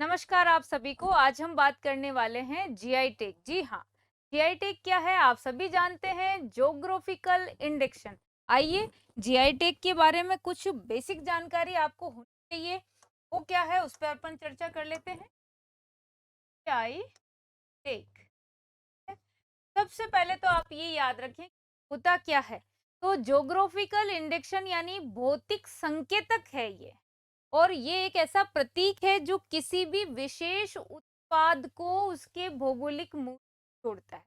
नमस्कार आप सभी को। आज हम बात करने वाले हैं जीआई टैग। जी हाँ, जीआई टैग क्या है आप सभी जानते हैं, ज्योग्राफिकल इंडिकेशन। आइए जीआई टैग के बारे में कुछ बेसिक जानकारी आपको होनी चाहिए, वो क्या है उस पर अपन चर्चा कर लेते हैं। जीआई टैग सबसे पहले तो आप ये याद रखें होता क्या है। तो ज्योग्राफिकल इंडिकेशन यानी भौतिक संकेतक है ये, और ये एक ऐसा प्रतीक है जो किसी भी विशेष उत्पाद को उसके भौगोलिक मूल्य से जोड़ता है।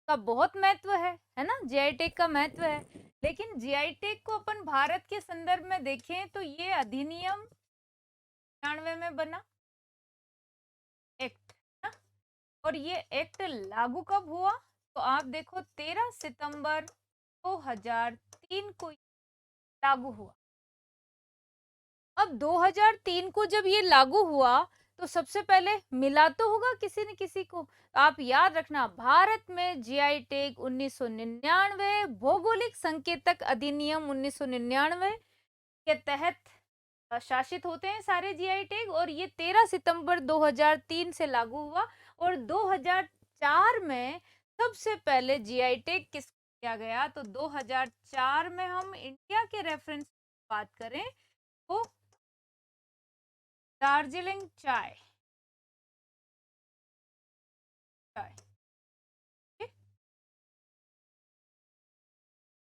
का बहुत महत्व है ना, जीआई टैग का महत्व है। लेकिन जीआई टैग को अपन भारत के संदर्भ में देखें तो ये अधिनियम 99 में बना एक्ट ना, और ये एक्ट लागू कब हुआ तो आप देखो 13 सितंबर 2003 को लागू हुआ। अब 2003 को जब ये लागू हुआ तो सबसे पहले मिला तो होगा किसी न किसी को। तो आप याद रखना, भारत में जीआई टैग 1999 भौगोलिक संकेतक अधिनियम 1999 के तहत शासित होते हैं सारे जीआई टैग, और ये 13 सितंबर 2003 से लागू हुआ। और 2004 में सबसे पहले जीआई टैग किसको दिया गया, तो 2004 में हम इंडिया के रेफरेंस बात करें तो दार्जिलिंग चाय चाय ठीक?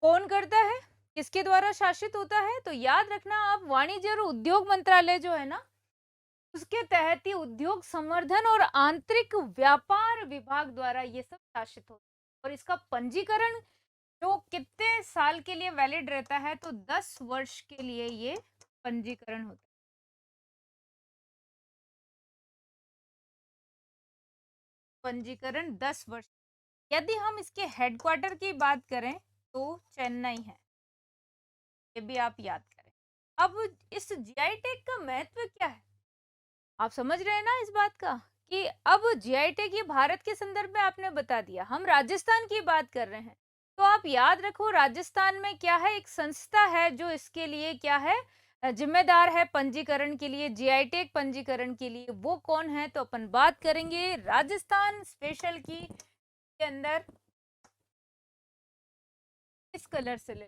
कौन करता है, किसके द्वारा शासित होता है, तो याद रखना आप वाणिज्य और उद्योग मंत्रालय जो है ना, उसके तहत ही उद्योग संवर्धन और आंतरिक व्यापार विभाग द्वारा ये सब शासित होता है। और इसका पंजीकरण जो कितने साल के लिए वैलिड रहता है, तो 10 वर्ष के लिए ये पंजीकरण होता है। पंजीकरण 10 वर्ष। यदि हम इसके हेडक्वार्टर की बात करें तो चेन्नई है, ये भी आप याद करें। अब इस जीआई टैग का महत्व क्या है, आप समझ रहे हैं ना इस बात का, कि अब जीआई टैग ये भारत के संदर्भ में आपने बता दिया, हम राजस्थान की बात कर रहे हैं। तो आप याद रखो राजस्थान में क्या है, एक संस्था है जो इसके लिए क्या है, जिम्मेदार है पंजीकरण के लिए, जीआई टैग पंजीकरण के लिए। वो कौन है, तो अपन बात करेंगे राजस्थान स्पेशल की के अंदर इस कलर से ले।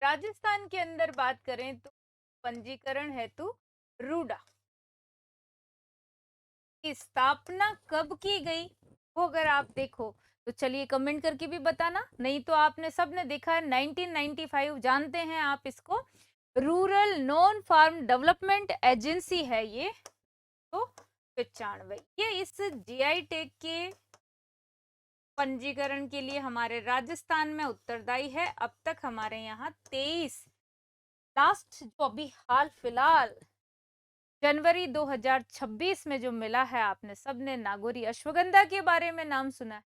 राजस्थान के अंदर बात करें तो पंजीकरण हेतु रूडा की स्थापना कब की गई, वो अगर आप देखो तो चलिए कमेंट करके भी बताना, नहीं तो आपने सबने देखा है 1995 जानते हैं आप इसको, rural non farm development agency है ये। तो 95 ये इस जीआई टैग के पंजीकरण के लिए हमारे राजस्थान में उत्तरदायी है। अब तक हमारे यहाँ 23 लास्ट जो अभी हाल फिलहाल जनवरी 2026 में जो मिला है, आपने सबने नागौरी अश्वगंधा के बारे में नाम सुना है।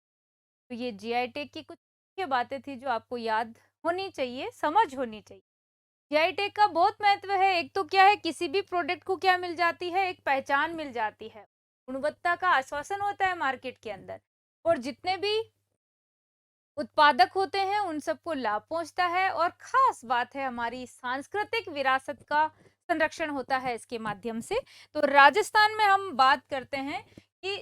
तो ये जीआई टैग की कुछ मुख्य बातें थी जो आपको याद होनी चाहिए, समझ होनी चाहिए। जीआई टैग का बहुत महत्व है। एक तो क्या है, किसी भी प्रोडक्ट को क्या मिल जाती है, एक पहचान मिल जाती है, गुणवत्ता का आश्वासन होता है मार्केट के अंदर, और जितने भी उत्पादक होते हैं उन सबको लाभ पहुंचता है। और खास बात है, हमारी सांस्कृतिक विरासत का संरक्षण होता है इसके माध्यम से। तो राजस्थान में हम बात करते हैं कि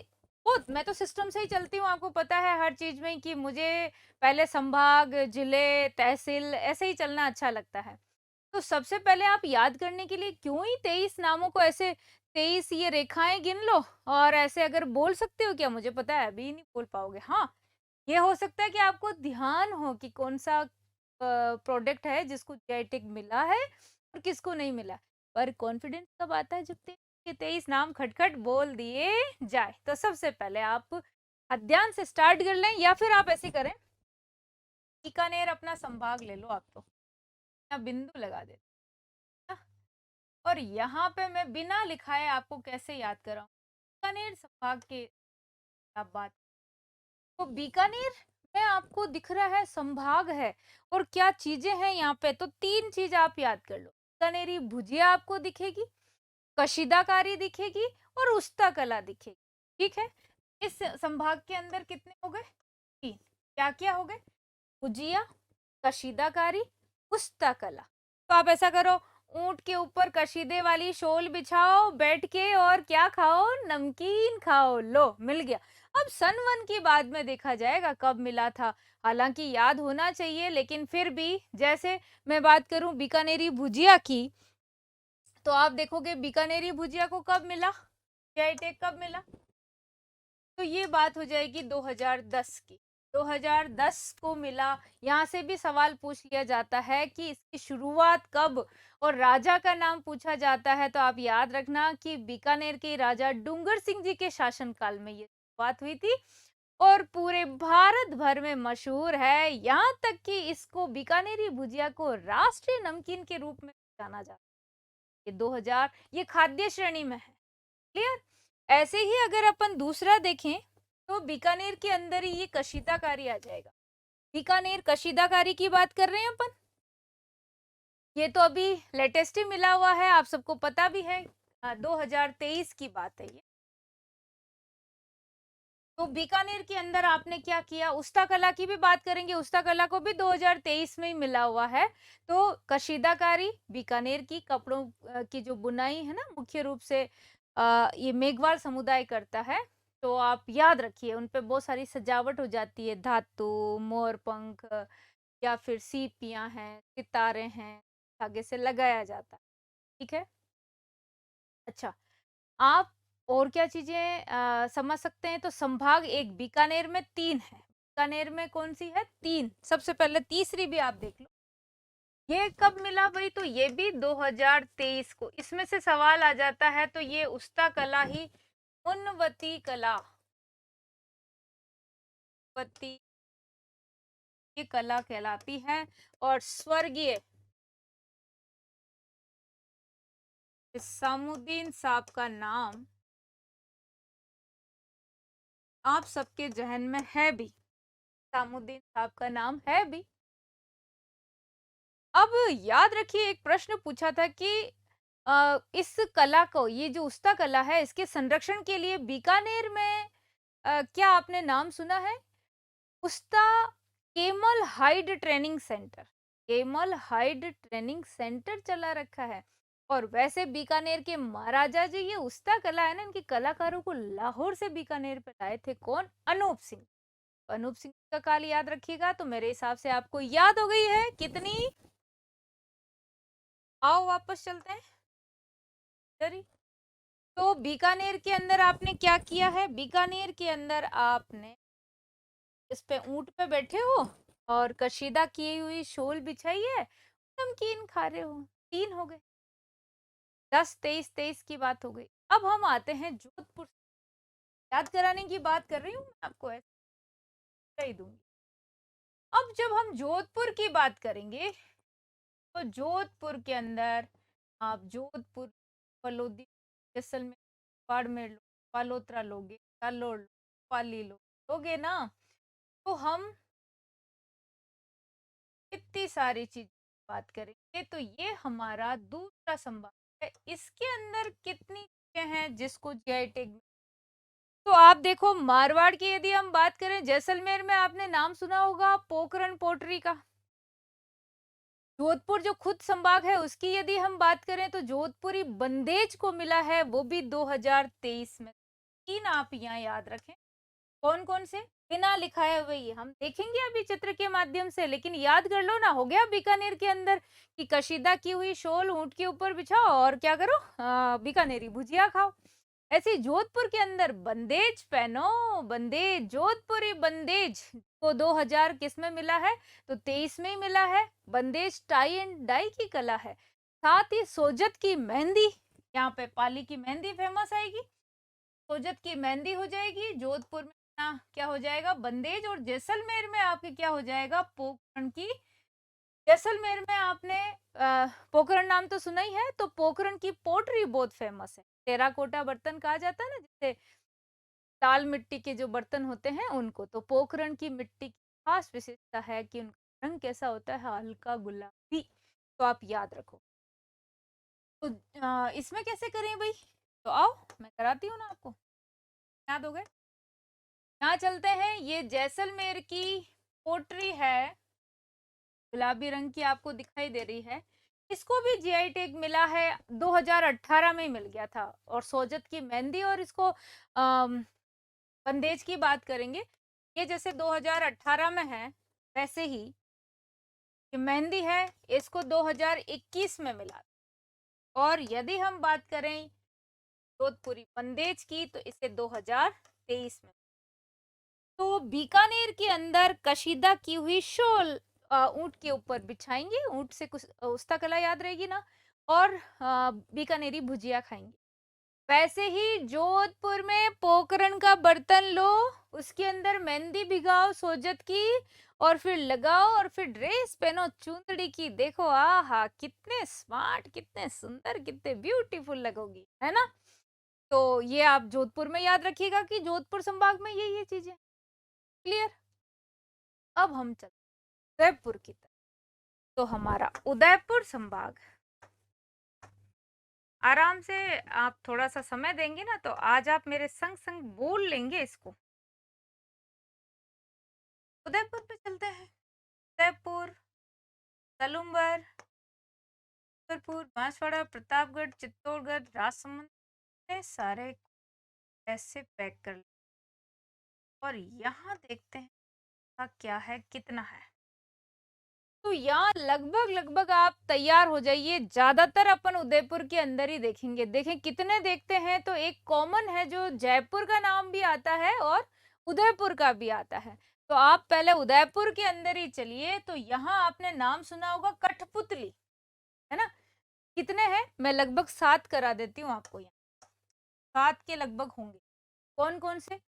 बहुत, मैं तो सिस्टम से ही चलती हूँ, आपको पता है हर चीज में कि मुझे पहले संभाग, जिले, तहसील ऐसे ही चलना अच्छा लगता है। तो सबसे पहले आप याद करने के लिए क्यों ही 23 नामों को ऐसे 23 ये रेखाएं गिन लो, और ऐसे अगर बोल सकते हो क्या, मुझे पता है अभी नहीं बोल पाओगे। हाँ, ये हो सकता है कि आपको ध्यान हो कि कौन सा प्रोडक्ट है जिसको जीआई टैग मिला है और किसको नहीं मिला, पर कॉन्फिडेंस कब आता है, जब 23 नाम खटखट बोल दिए जाए। तो सबसे पहले आप ध्यान से स्टार्ट कर लें, या फिर आप ऐसे करें, बीकानेर अपना संभाग ले लो आप, तो यहाँ बिंदु लगा दे ना, और यहाँ पे मैं बिना लिखाए आपको कैसे याद कराऊं, बीकानेर संभाग के आप बात, तो बीकानेर में आपको दिख रहा है संभाग है, और क्या चीजें हैं यहाँ पे, तो 3 चीज आप याद कर लो। बीकानेरी भुजिया आपको दिखेगी, कशीदाकारी दिखेगी, और उस्ता कला दिखेगी। ठीक है, इस संभाग के अंदर कितने हो गए, 3। क्या क्या हो गए, भुजिया, कशीदाकारी, उस्ता कला। तो आप ऐसा करो, ऊंट के ऊपर कशीदे वाली शोल बिछाओ बैठ के और क्या खाओ, नमकीन खाओ। लो मिल गया। अब सन 1 की बाद में देखा जाएगा कब मिला था, हालांकि याद होना चाहिए, लेकिन फिर भी जैसे मैं बात करूं बीकानेरी भुजिया की, तो आप देखोगे बीकानेरी भुजिया को कब मिला, जीआई टैग कब मिला, तो ये बात हो जाएगी 2010 की। 2010 को मिला। यहाँ से भी सवाल पूछ लिया जाता है कि इसकी शुरुआत कब और राजा का नाम पूछा जाता है, तो आप याद रखना कि बीकानेर के राजा डूंगर सिंह जी के शासनकाल में ये शुरुआत हुई थी और पूरे भारत भर में मशहूर है। यहाँ तक कि इसको बीकानेरी भुजिया को राष्ट्रीय नमकीन के रूप में जाना जाता है। ये 2000 ये खाद्य श्रेणी में है। क्लियर। ऐसे ही अगर अपन दूसरा देखें तो बीकानेर के अंदर ही ये कशीदाकारी आ जाएगा। बीकानेर कशीदाकारी की बात कर रहे हैं अपन, ये तो अभी लेटेस्ट ही मिला हुआ है, आप सबको पता भी है। 2023 की बात है ये। तो बीकानेर के अंदर आपने क्या किया, उस्ता कला की भी बात करेंगे, उस्ता कला को भी 2023 में ही मिला हुआ है। तो कशीदाकारी बीकानेर की कपड़ों की जो बुनाई है ना, मुख्य रूप से ये मेघवाल समुदाय करता है। तो आप याद रखिए उन पे बहुत सारी सजावट हो जाती है, धातु, मोर पंख या फिर सीपियां हैं, सितारे हैं, धागे से लगाया जाता है। ठीक है। अच्छा, आप और क्या चीजें समझ सकते हैं, तो संभाग एक बीकानेर में 3 है। बीकानेर में कौन सी है, 3। सबसे पहले तीसरी भी आप देख लो, ये कब मिला भाई, तो ये भी 2023 को। इसमें से सवाल आ जाता है, तो ये उस्ता कला ही उन्नवती कला, वती ये कला कहलाती है। और स्वर्गीय इसामुद्दीन साहब का नाम आप सबके जहन में है भी, इसामुद्दीन साहब का नाम है भी। अब याद रखिए एक प्रश्न पूछा था कि इस कला को, ये जो उस्ता कला है, इसके संरक्षण के लिए बीकानेर में क्या आपने नाम सुना है, Usta camel hide training centre, camel hide training centre चला रखा है। और वैसे बीकानेर के महाराजा जी, ये उस्ता कला है ना, इनके कलाकारों को लाहौर से बीकानेर पे लाए थे, कौन, अनूप सिंह। अनूप सिंह का काल याद रखिएगा। तो मेरे हिसाब से आपको याद हो गई है कितनी। आओ वापस चलते हैं इधर ही। तो बीकानेर के अंदर आपने क्या किया है, बीकानेर के अंदर आपने इस पे ऊंट पे बैठे हो और कशीदा की हुई शोल बिछाई है, नमकीन खा रहे हो। 3 हो गए। 10, 23, 23 की बात हो गई। अब हम आते हैं जोधपुर। याद कराने की बात कर रही हूँ मैं आपको, ऐसे ही दूंगी। अब जब हम जोधपुर की बात करेंगे, तो जोधपुर के अंदर आप जोधपुर, फलोदी, जैसलमेर, बाड़मेर लो, बालोतरा लोगे, जालोर लो, पाली लोगे ना, तो हम इतनी सारी चीज बात करेंगे। तो ये हमारा दूसरा संभाग है। इसके अंदर कितनी चीजें हैं जिसको जीआई टैग, तो आप देखो मारवाड़ की यदि हम बात करें, जैसलमेर में आपने नाम सुना होगा पोखरण पोट्री का। जोधपुर जो खुद संभाग है उसकी यदि हम बात करें, तो जोधपुरी बंदेज को मिला है, वो भी 2023 में। 3 आप यहाँ याद रखें। कौन कौन से, बिना लिखाए हुए ही हम देखेंगे अभी चित्र के माध्यम से, लेकिन याद कर लो ना। हो गया बीकानेर के अंदर कि कशीदा की हुई शोल ऊंट के ऊपर बिछाओ और क्या करो, बीकानेरी भुजिया खाओ। ऐसे जोधपुर के अंदर बंदेज पहनो, बंदेज, जोधपुरी बंदेज को 2000 किस में मिला है, तो 23 में ही मिला है। बंदेज टाई एंड डाई की कला है। साथ ही सोजत की मेहंदी, यहाँ पे पाली की मेहंदी फेमस आएगी, सोजत की मेहंदी हो जाएगी। जोधपुर में ना क्या हो जाएगा, बंदेज। और जैसलमेर में आपके क्या हो जाएगा, पोखरण की। जैसलमेर में आपने पोखरण नाम तो सुना ही है, तो पोखरण की पोटरी बहुत फेमस है। टेराकोटा बर्तन कहा जाता है ना, जिसे लाल मिट्टी के जो बर्तन होते हैं उनको, तो पोखरण की मिट्टी की खास विशेषता है कि उनका रंग कैसा होता है, हल्का गुलाबी। तो आप याद रखो। तो इसमें कैसे करें भाई, तो आओ मैं कराती हूँ ना आपको। याद हो गए। यहाँ चलते हैं, ये जैसलमेर की पोट्री है, गुलाबी रंग की आपको दिखाई दे रही है। इसको भी जीआई टैग मिला है, 2018 में मिल गया था। और सोजत की मेहंदी और इसको बंदेज की बात करेंगे, ये जैसे 2018 में है, वैसे ही ये मेहंदी है, इसको 2021 में मिला। और यदि हम बात करें जोधपुरी बंदेज की, तो इसे 2023 में। तो बीकानेर के अंदर कशीदा की हुई शॉल ऊंट के ऊपर बिछाएंगे, ऊंट से कुछ उस्ता कला याद रहेगी ना, और बीकानेरी भुजिया खाएंगे। वैसे ही जोधपुर में पोकरण का बर्तन लो, उसके अंदर मेहंदी भिगाओ सोजत की, और फिर लगाओ, और फिर ड्रेस पहनो चुंदड़ी की। देखो आहा, कितने स्मार्ट, कितने सुंदर, कितने ब्यूटीफुल लगोगी, है ना। तो ये आप जोधपुर में याद रखिएगा कि जोधपुर संभाग में ये चीजें। क्लियर। अब हम चलते उदयपुर की तरफ। तो हमारा उदयपुर संभाग, आराम से आप थोड़ा सा समय देंगे ना, तो आज आप मेरे संग संग बोल लेंगे इसको। उदयपुर पे चलते हैं। उदयपुर, तलुम्बर, छतरपुर, बांसवाड़ा, प्रतापगढ़, चित्तौड़गढ़, राजसमंद, इतने सारे ऐसे पैक कर ले। और यहाँ देखते हैं क्या है, कितना है। तो यहाँ लगभग लगभग आप तैयार हो जाइए, ज्यादातर अपन उदयपुर के अंदर ही देखेंगे। देखें कितने देखते हैं, तो एक कॉमन है जो जयपुर का नाम भी आता है और उदयपुर का भी आता है। तो आप पहले उदयपुर के अंदर ही चलिए। तो यहाँ आपने नाम सुना होगा कठपुतली, है ना। कितने हैं, मैं लगभग 7 करा देती हूँ आपको। यहाँ 7 के लगभग होंगे। कौन कौन से?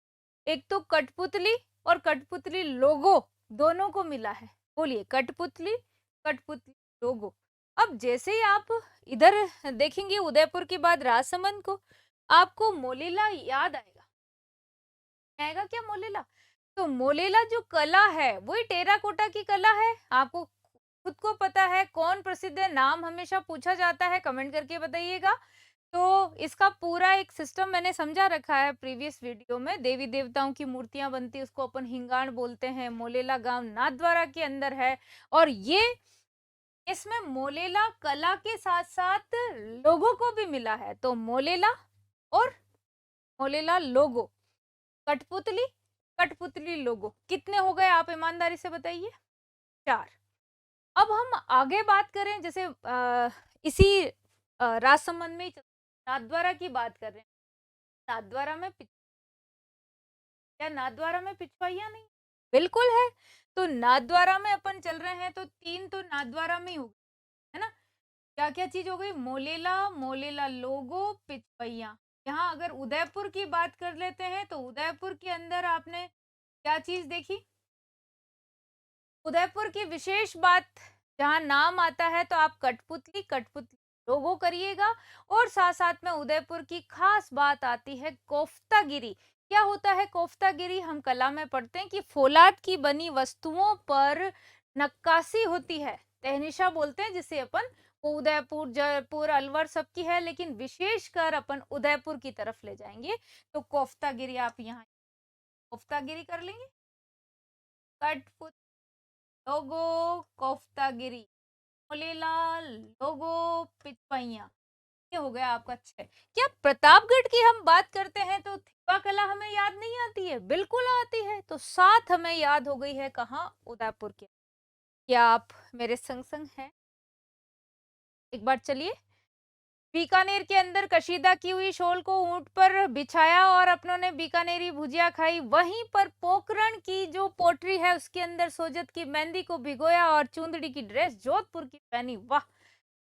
एक तो कठपुतली और कठपुतली लोगो दोनों को मिला है। बोलिए, कठपुतली, कठपुतली लोगो। अब जैसे ही आप इधर देखेंगे उदयपुर के बाद राजसमंद को, आपको मोलेला याद आएगा। आएगा क्या मोलेला? तो मोलेला जो कला है वही टेराकोटा की कला है। आपको खुद को पता है कौन प्रसिद्ध है, नाम हमेशा पूछा जाता है, कमेंट करके बताइएगा। तो इसका पूरा एक सिस्टम मैंने समझा रखा है प्रीवियस वीडियो में। देवी देवताओं की मूर्तियां बनती है, उसको अपन हिंगाण बोलते हैं। मोलेला गांव नाथद्वारा के अंदर है। और ये इसमें मोलेला कला के साथ साथ लोगों को भी मिला है। तो मोलेला और मोलेला लोगो, कठपुतली, कठपुतली लोगो, कितने हो गए आप ईमानदारी से बताइए? 4। अब हम आगे बात करें, जैसे इसी राजसमंद में नाथद्वारा की बात कर रहे हैं। नाथद्वारा में क्या नाथद्वारा में पिछवाइया नहीं? बिल्कुल है। तो नाथद्वारा में अपन चल रहे हैं, तो 3 तो नाथद्वारा में ही हो गए, है ना। क्या क्या चीज हो गई? मोलेला, मोलेला लोगो, पिछवैया। यहाँ अगर उदयपुर की बात कर लेते हैं, तो उदयपुर के अंदर आपने क्या चीज देखी? उदयपुर की विशेष बात, जहाँ नाम आता है तो आप कठपुतली, कठपुतली लोगो करिएगा। और साथ साथ में उदयपुर की खास बात आती है कोफ्तागिरी। क्या होता है कोफ्तागिरी? हम कला में पढ़ते हैं कि फौलाद की बनी वस्तुओं पर नक्काशी होती है, तहनीशा बोलते हैं जिसे अपन। वो उदयपुर, जयपुर, अलवर सबकी है, लेकिन विशेषकर अपन उदयपुर की तरफ ले जाएंगे। तो कोफ्तागिरी आप यहाँ कोफ्तागिरी कर लेंगे। कठपुतली लोगो, कोफ्तागिरी, मोलेला लोगो, पिछवैया, ये हो गया आपका 6। क्या प्रतापगढ़ की हम बात करते हैं तो थिपा कला हमें याद नहीं आती है? बिल्कुल आती है। तो 7 हमें याद हो गई है, कहाँ? उदयपुर के। क्या आप मेरे संग संग हैं? एक बार चलिए। बीकानेर के अंदर कशीदा की हुई शॉल को ऊंट पर बिछाया और अपनों ने बीकानेरी भुजिया खाई। वहीं पर पोखरण की जो पोटरी है उसके अंदर सोजत की मेहंदी को भिगोया और चुंदड़ी की ड्रेस जोधपुर की पहनी। वाह,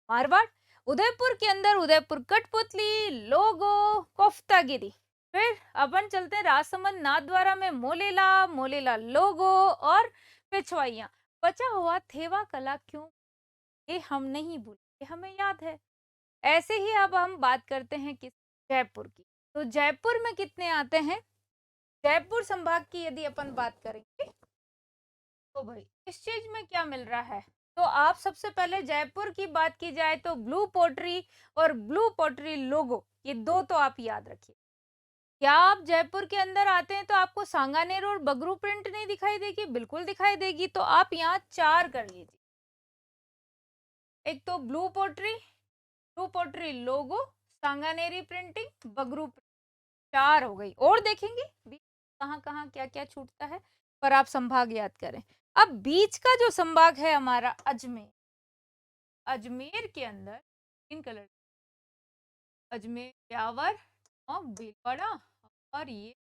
मारवाड़। उदयपुर के अंदर उदयपुर कठपुतली, लोगो, कोफ्तागिरी। फिर अपन चलते हैं राजसमंद नाथद्वारा में मोलेला, मोलेला लोगो और पिछवाइया। बचा हुआ थेवा कला क्यों? ये हम नहीं भूले, हमें याद है। ऐसे ही अब हम बात करते हैं किस? जयपुर की। तो जयपुर में कितने आते हैं? जयपुर संभाग की यदि अपन बात करेंगे, तो भाई इस चीज में क्या मिल रहा है? तो आप सबसे पहले जयपुर की बात की जाए तो ब्लू पोट्री और ब्लू पोट्री लोगो, ये 2 तो आप याद रखिए। क्या आप जयपुर के अंदर आते हैं तो आपको सांगानेर और बगरू प्रिंट नहीं दिखाई देगी? बिल्कुल दिखाई देगी। तो आप यहाँ 4 कर लीजिए। एक तो ब्लू पोट्री लोगो, सांगानेरी प्रिंटिंग, बगरू प्रिंटिंग, 4 हो गई। और देखेंगे कहाँ कहाँ क्या क्या छूटता है, पर आप संभाग याद करें। अब बीच का जो संभाग है हमारा अजमेर, अजमेर के अंदर इन कलर, अजमेर, ब्यावर और भीलवाड़ा, और ये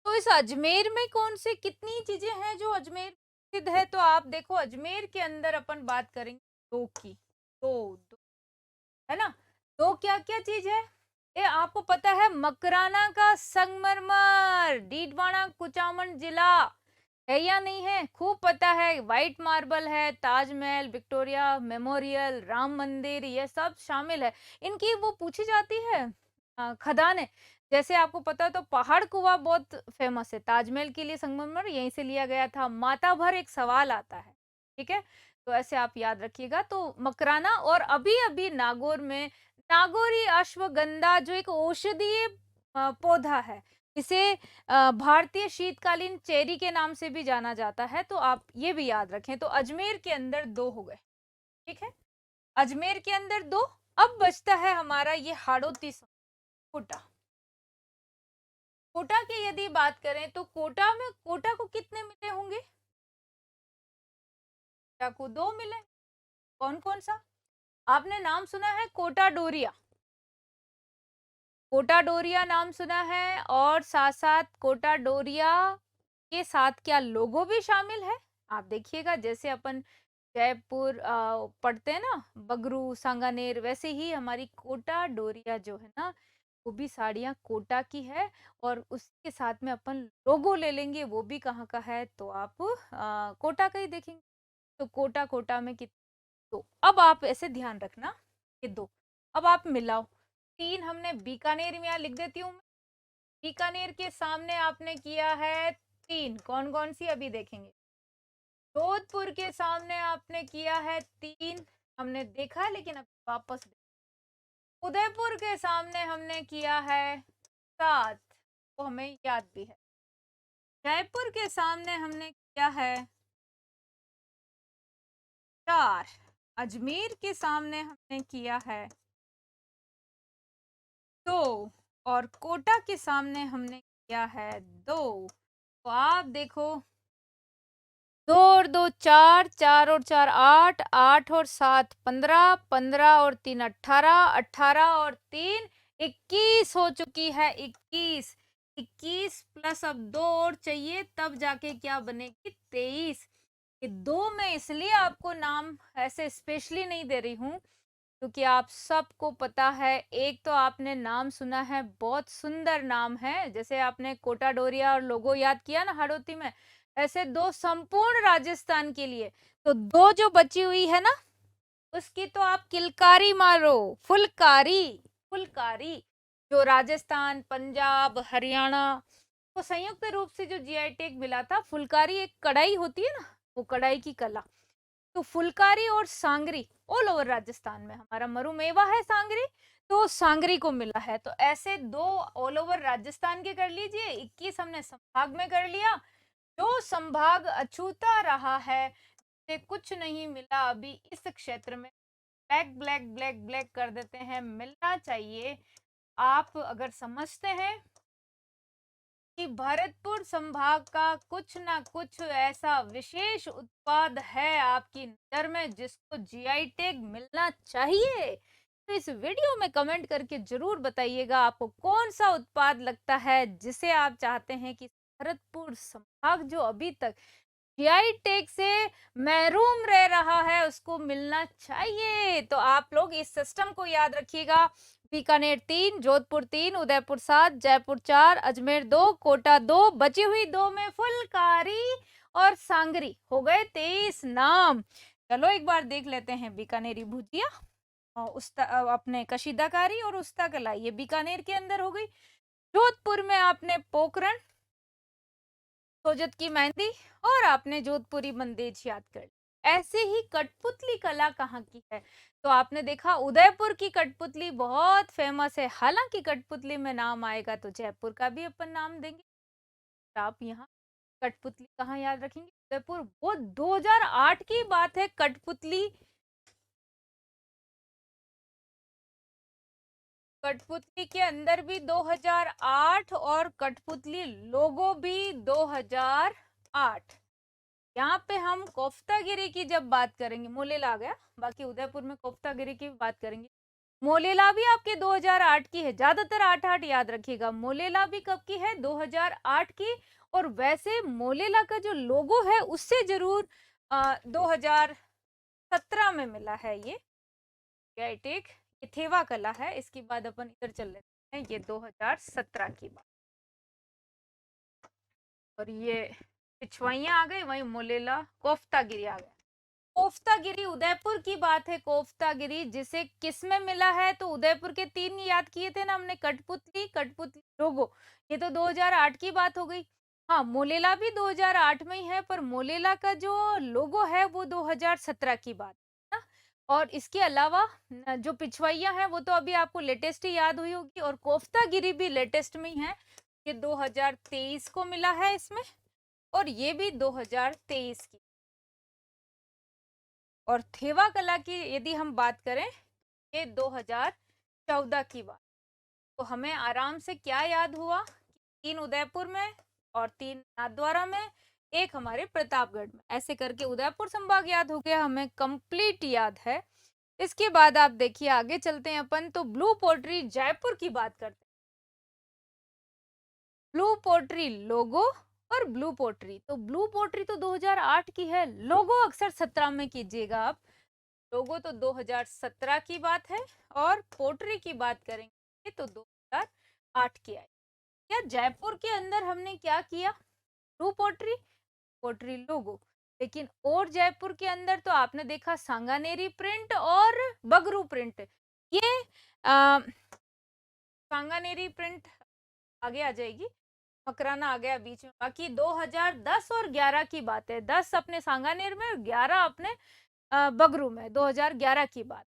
तो इस अजमेर में कौन से कितनी चीजें हैं जो अजमेर प्रसिद्ध है, तो आप देखो अजमेर के अंदर अपन बात करेंगे दो की, दो है ना। दो क्या क्या चीज है, ये आपको पता है, मकराना का संगमरमर, डीडवाना कुचामन जिला है या नहीं है, खूब पता है। व्हाइट मार्बल है, ताजमहल, विक्टोरिया मेमोरियल, राम मंदिर, ये सब शामिल है। इनकी वो पूछी जाती है खदान है। जैसे आपको पता है तो पहाड़ कुआ बहुत फेमस है, ताजमहल के लिए संगमरमर यहीं से लिया गया था। माता भर एक सवाल आता है, ठीक है, तो ऐसे आप याद रखिएगा। तो मकराना, और अभी अभी नागौर में नागौरी अश्वगंधा जो एक औषधीय पौधा है, इसे भारतीय शीतकालीन चेरी के नाम से भी जाना जाता है, तो आप ये भी याद रखें। तो अजमेर के अंदर 2 हो गए, ठीक है, अजमेर के अंदर 2। अब बचता है हमारा ये हाड़ौती कोटा। कोटा की यदि बात करें तो कोटा को कितने मिले होंगे, कोटा को 2 मिले। कौन कौन सा, आपने नाम सुना है कोटा डोरिया, कोटा डोरिया नाम सुना है, और साथ साथ कोटा डोरिया के साथ क्या लोगो भी शामिल है, आप देखिएगा। जैसे अपन जयपुर पढ़ते हैं ना, बगरू सांगानेर, वैसे ही हमारी कोटा डोरिया जो है ना, वो भी साड़ियाँ कोटा की है, और उसके साथ में अपन लोगो ले लेंगे, वो भी कहाँ का है, तो आप कोटा का ही देखेंगे। तो कोटा कोटा में कितने, तो अब आप ऐसे ध्यान रखना ये 2। अब आप मिलाओ, 3 हमने बीकानेर में, यहाँ लिख देती हूँ मैं, बीकानेर के सामने आपने किया है 3, कौन कौन सी अभी देखेंगे। जोधपुर के सामने आपने किया है 3, हमने देखा, लेकिन अब वापस उदयपुर के सामने हमने किया है 7, वो हमें याद भी है। जयपुर के सामने हमने किया है 4, अजमेर के सामने हमने किया है 2, और कोटा के सामने हमने किया है 2। तो आप देखो, 2 और 2 4, 4 और 4 8, 8 और 7 15, 15 और 3 18, 18 और 3 21 हो चुकी है, 21, 21 प्लस अब 2 और चाहिए, तब जाके क्या बनेगी 23। ये 2 मैं इसलिए आपको नाम ऐसे स्पेशली नहीं दे रही हूँ, क्योंकि आप सबको पता है, एक तो आपने नाम सुना है, बहुत सुंदर नाम है, जैसे आपने कोटा डोरिया और लोगो याद किया ना हाड़ौती में, ऐसे 2 संपूर्ण राजस्थान के लिए। तो 2 जो बची हुई है ना, उसकी तो आप किलकारी मारो, फुलकारी, फुलकारी, जो राजस्थान, पंजाब, हरियाणा को संयुक्त रूप से जो जीआई टैग मिला था। फुलकारी एक कढ़ाई होती है ना, वो कढ़ाई की कला, तो फुलकारी और सांगरी ऑल ओवर राजस्थान में, हमारा मरुमेवा है सांगरी, तो सांगरी को मिला है। तो ऐसे 2 ऑल ओवर राजस्थान के कर लीजिए, 21 हमने संभाग में कर लिया। जो संभाग अछूता रहा है, से कुछ नहीं मिला अभी इस क्षेत्र में, ब्लैक ब्लैक ब्लैक ब्लैक कर देते हैं, मिलना चाहिए। आप अगर समझते हैं कि भरतपुर संभाग का कुछ ना कुछ ऐसा विशेष उत्पाद है आपकी नजर में जिसको जीआई टैग मिलना चाहिए, तो इस वीडियो में कमेंट करके जरूर बताइएगा आपको कौन सा उत्पाद लगता है जिसे आप चाहते हैं कि भरतपुर संभाग जो अभी तक जीआई टैग से महरूम रह रहा है उसको मिलना चाहिए। तो आप लोग इस सिस्टम को याद रखिएगा, बीकानेर 3, जोधपुर 3, उदयपुर 7, जयपुर 4, अजमेर 2, कोटा 2, बची हुई 2 में फुलकारी और सांगरी, हो गए 23 नाम। चलो एक बार देख लेते हैं, बीकानेरी भुजिया और अपने कशीदाकारी और उस्ता कला, ये बीकानेर के अंदर हो गई। जोधपुर में आपने पोकरण, सोजत की मेहंदी, और आपने जोधपुरी बंदेज याद कर ली। ऐसे ही कठपुतली कला कहाँ की है, तो आपने देखा उदयपुर की कठपुतली बहुत फेमस है, हालांकि कठपुतली में नाम आएगा तो जयपुर का भी अपन नाम देंगे। आप यहाँ कठपुतली कहाँ याद रखेंगे? उदयपुर। वो 2008 की बात है। कठपुतली के अंदर भी 2008 और कठपुतली लोगो भी 2008। यहाँ पे हम कोफ्तागिरी की जब बात करेंगे, मोलेला आ गया, बाकी उदयपुर में कोफ्तागिरी की बात करेंगे। मोलेला भी आपके 2008 की है, ज्यादातर 8-8 याद रखिएगा। मोलेला भी कब की है? 2008 की। और वैसे मोलेला का जो लोगो है उससे जरूर 2017 में मिला है ये। राइट, एक थेवा कला है। इसके बाद अपन इधर चल लेते हैं, ये 2017 की बात। और ये पिछवाइयां आ गई, वही मोलेला कोफ्तागिरी आ गया। कोफ्तागिरी उदयपुर की बात है। कोफ्तागिरी जिसे किस में मिला है? तो उदयपुर के 3 याद किए थे ना हमने, कठपुतली लोगो, ये तो 2008 की बात हो गई। हाँ, मोलेला भी 2008 में ही है, पर मोलेला का जो लोगो है वो 2017 की बात है ना। और इसके अलावा जो पिछवाइयां हैं वो तो अभी आपको लेटेस्ट ही याद हुई होगी, और कोफ्तागिरी भी लेटेस्ट में ही है। ये 2023 को मिला है इसमें, और ये भी 2023 की। और थेवा कला की यदि हम बात करें, ये 2014 की बात। तो हमें आराम से क्या याद हुआ? 3 उदयपुर में और 3 नाथद्वारा में, एक हमारे प्रतापगढ़ में। ऐसे करके उदयपुर संभाग याद हो गया, हमें कंप्लीट याद है। इसके बाद आप देखिए आगे चलते हैं अपन, तो ब्लू पोट्री जयपुर की बात करते हैं। ब्लू पोट्री लोगो और ब्लू पोट्री, तो ब्लू पोट्री तो 2008 की है, लोगो अक्सर 17 में कीजिएगा आप। लोगो तो 2017 की बात है, और पोट्री की बात करेंगे तो 2008 की आई। या जयपुर के अंदर हमने क्या किया? ब्लू पोट्री लोगो। लेकिन और जयपुर के अंदर तो आपने देखा सांगानेरी प्रिंट और बगरू प्रिंट। ये सांगानेरी प्रिंट आगे आ जाएगी, मकराना आ गया बीच में। बाकी 2010 और 11 की बात है, 10 अपने सांगानेर में और 11 अपने बगरू में, 2011 की बात,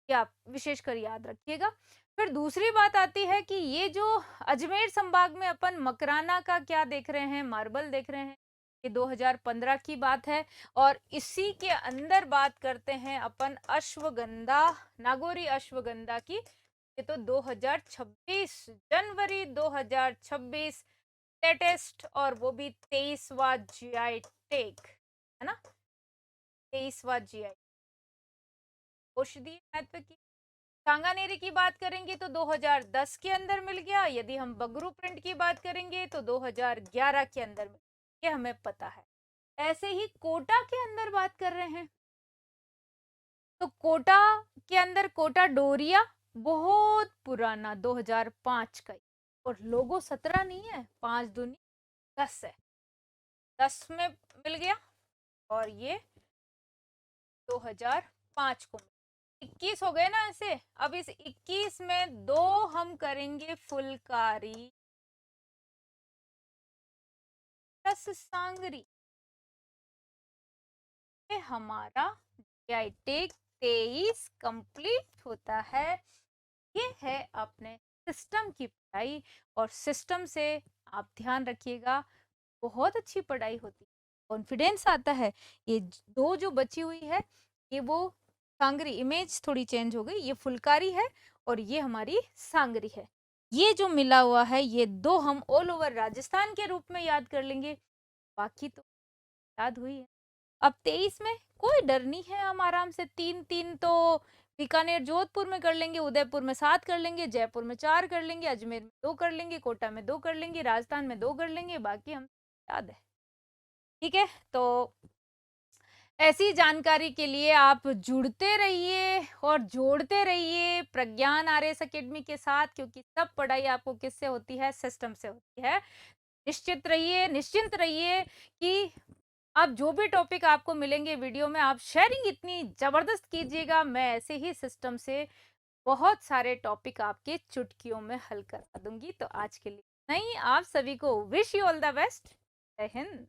ये आप विशेषकर याद रखिएगा। फिर दूसरी बात आती है कि ये जो अजमेर संभाग में अपन मकराना का क्या देख रहे हैं, मार्बल देख रहे हैं, ये 2015 की बात है। और इसी के अंदर बात करते हैं अपन अश्वगंधा, नागौरी अश्वगंधा की, ये तो 2026, जनवरी 2026 लेटेस्ट, और वो भी 23वां जीआई टैग है ना, 23वां जीआई। औषधीय महत्व की सांगानेरी की बात करेंगे तो 2010 के अंदर मिल गया। यदि हम बगरू प्रिंट की बात करेंगे तो 2011 के अंदर मिल गया, ये हमें पता है। ऐसे ही कोटा के अंदर बात कर रहे हैं, तो कोटा के अंदर कोटा डोरिया बहुत पुराना 2005 का, और लोगो 17 नहीं है, 5 दूनी 10 है, 10 में मिल गया। और ये 2005 को 21 हो गए ना ऐसे। अब इस 21 में 2 हम करेंगे फुलकारी प्लस सांगरी, ये हमारा टेक 23 कंप्लीट होता है। ये है अपने सिस्टम की पढ़ाई, और सिस्टम से आप ध्यान रखिएगा बहुत अच्छी पढ़ाई होती है, कॉन्फिडेंस आता है। ये 2 जो बची हुई है, ये वो सांगरी, इमेज थोड़ी चेंज हो गई, ये फुलकारी है और ये हमारी सांगरी है। ये जो मिला हुआ है, ये 2 हम ऑल ओवर राजस्थान के रूप में याद कर लेंगे, बाकी तो याद हुई है। अब 23 में कोई डर नहीं है, हम आराम से 3-3 तो बीकानेर जोधपुर में कर लेंगे, उदयपुर में 7 कर लेंगे, जयपुर में 4 कर लेंगे, अजमेर में 2 कर लेंगे, कोटा में 2 कर लेंगे, राजस्थान में 2 कर लेंगे, बाकी हम याद है। ठीक है, तो ऐसी जानकारी के लिए आप जुड़ते रहिए और जोड़ते रहिए प्रज्ञान आरएस एकेडमी के साथ, क्योंकि सब पढ़ाई आपको किससे होती है? सिस्टम से होती है। निश्चित रहिए, निश्चिंत रहिए कि अब जो भी टॉपिक आपको मिलेंगे वीडियो में, आप शेयरिंग इतनी जबरदस्त कीजिएगा, मैं ऐसे ही सिस्टम से बहुत सारे टॉपिक आपके चुटकियों में हल करा दूंगी। तो आज के लिए नहीं, आप सभी को wish you all the best. जय हिंद।